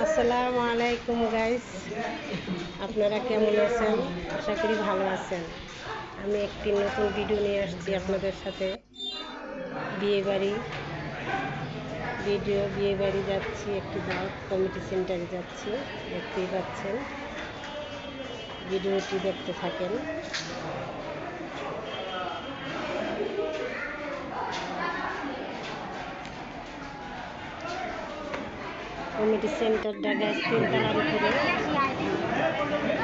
আসসালামু আলাইকুম গাইস, আপনারা কেমন আছেন? আশা করি ভালো আছেন। আমি একটি নতুন ভিডিও নিয়ে আসছি আপনাদের সাথে। বিয়ে বাড়ি যাচ্ছি, একটি দাওয়াত কমিটি সেন্টারে যাচ্ছি, দেখতেই পাচ্ছেন। ভিডিওটি দেখতে থাকেন। কমিটি সেন্টারটা গাছ 3 তলার উপরে।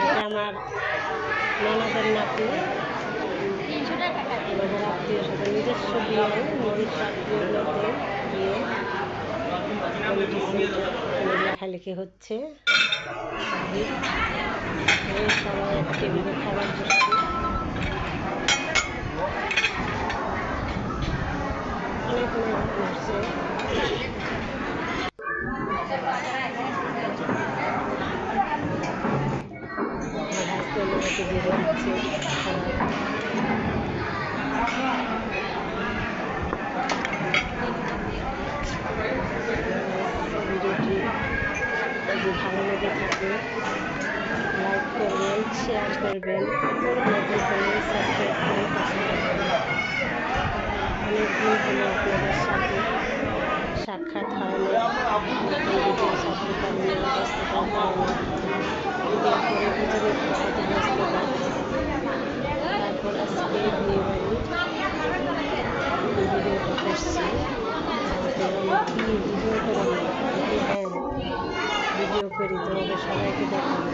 এটা আমার ননদের নাতি, আমাদের আত্মীয় সাথে নিজস্ব বিয়ে, নিজস্ব আত্মীয়ের মধ্যে বিয়ে। কমিটি সেন্টার, লেখালেখি হচ্ছে। সবাই এক টেবিলে খাবার বসছে। অনেক মেহমান আসছে। ভিডিওটি যদি ভালো লেগে থাকে লাইক করবেন, শেয়ার করবেন, সাবস্ক্রাইব করে পাশে থাকবেন। অনেকদিন হলো আপনাদের সাথে সাক্ষাৎ হয়নি, ভিডিও সাথে কারণে ব্যস্ততার কারণে ভিডিও করে ভিতরে সাথে ব্যস্ততা। তারপর আজকে বিয়ে বাড়ি ভিডিওটা করছি। ভিডিও করে হ্যাঁ ভিডিও করি, তোমাদের সবাইকে দেখাবো।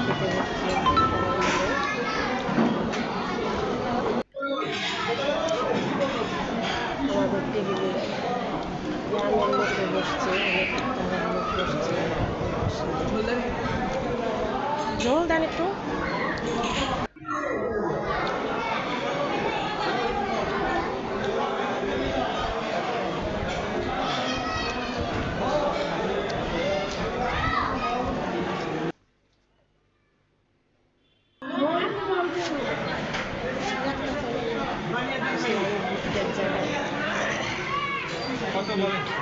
খেতে হচ্ছে আমাদের টেবিলে গ্রামের লোকে বসছে, অনেক টাকার লোক বসছে। ঝোল দেন একটু।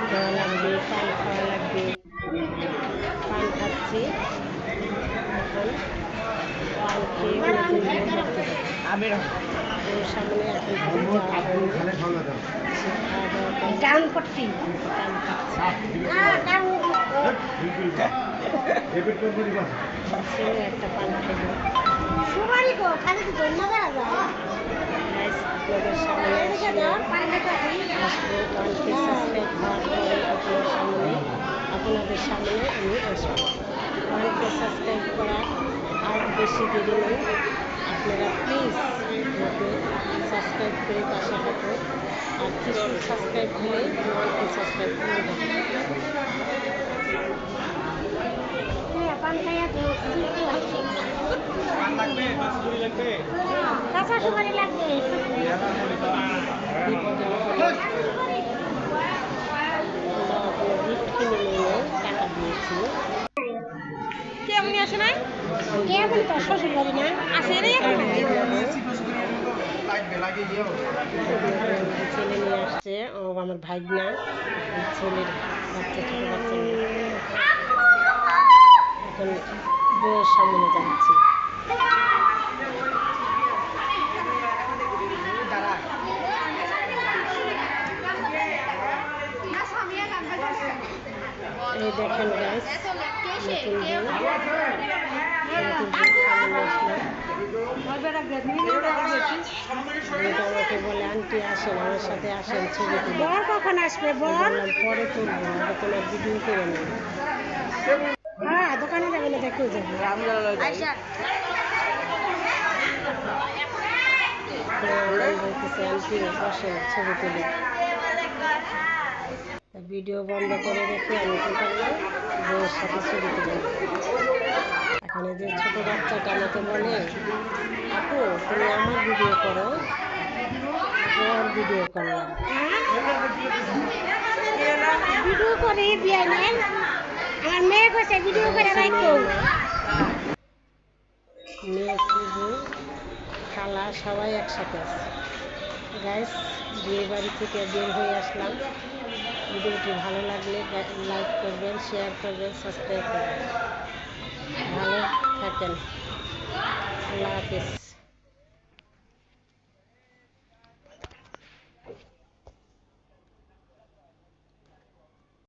খাওয়া লাগবে, পান খাওয়া লাগবে। পান খাচ্ছি এখন। পান খেয়ে ওর সামনে এখন একটা পান খেলো। আপনাদের সামনে আসবো। 1K সাবস্ক্রাইব হওয়ার পরে আপনাদের সামনে আমি আসবো। 1K সাবস্ক্রাইব করা আর বেশি দেরি নেই। আপনারা প্লিজ আমাকে সাবস্ক্রাইব করে পাশে থাকুন। আর কিছু সাবস্ক্রাইব হলে 1K সাবস্ক্রাইব করে দেবেন। কাঁচা সুপারি লাগবে। গিফট কিনে নিয়ে টাকা দিয়েছি। কেমন আসে না? কেমন তো শ্বশুর বাড়ি না আসে রে। ছেলে নিয়ে আসছে, ও আমার ভাগনা, ছেলের বাচ্চা, ছোট বাচ্চা নিয়ে এখন বউয়ের সামনে যাচ্ছি। এই দেখেন গাইস, আমাকে বলে আন্টি আসেন, আমার সাথে আসেন, ছবি তুলি। বর কখন আসবে? বললাম পরে তুলবো, আগে তোমার ভিডিও করে নেব। হ্যাঁ, দোকানে যাবে না, দেখেও যাবে। বলতেছে আন্টি বসেন, ছবি তুলি। ভিডিও বন্ধ করে রেখে আমি কি করলাম, বউয়ের সাথে ছবি তুলি। এখানে যে ছোট বাচ্চাটা আমাকে বলে, আপু তুমি আমার ভিডিও করো, ওর ভিডিও করলাম। ভিডিও করে আমার মেয়ে কইছে ভিডিও করে রাখো। মেয়ে, ফুবু, খালা সবাই একসাথে আছে। গাইস, বিয়ে বাড়ি থেকে বের হয়ে আসলাম। ভিডিওটি ভালো লাগলে লাইক করবেন, শেয়ার করবেন, সাবস্ক্রাইব করবেন। ভালো থাকেন। আল্লাহ হাফিজ।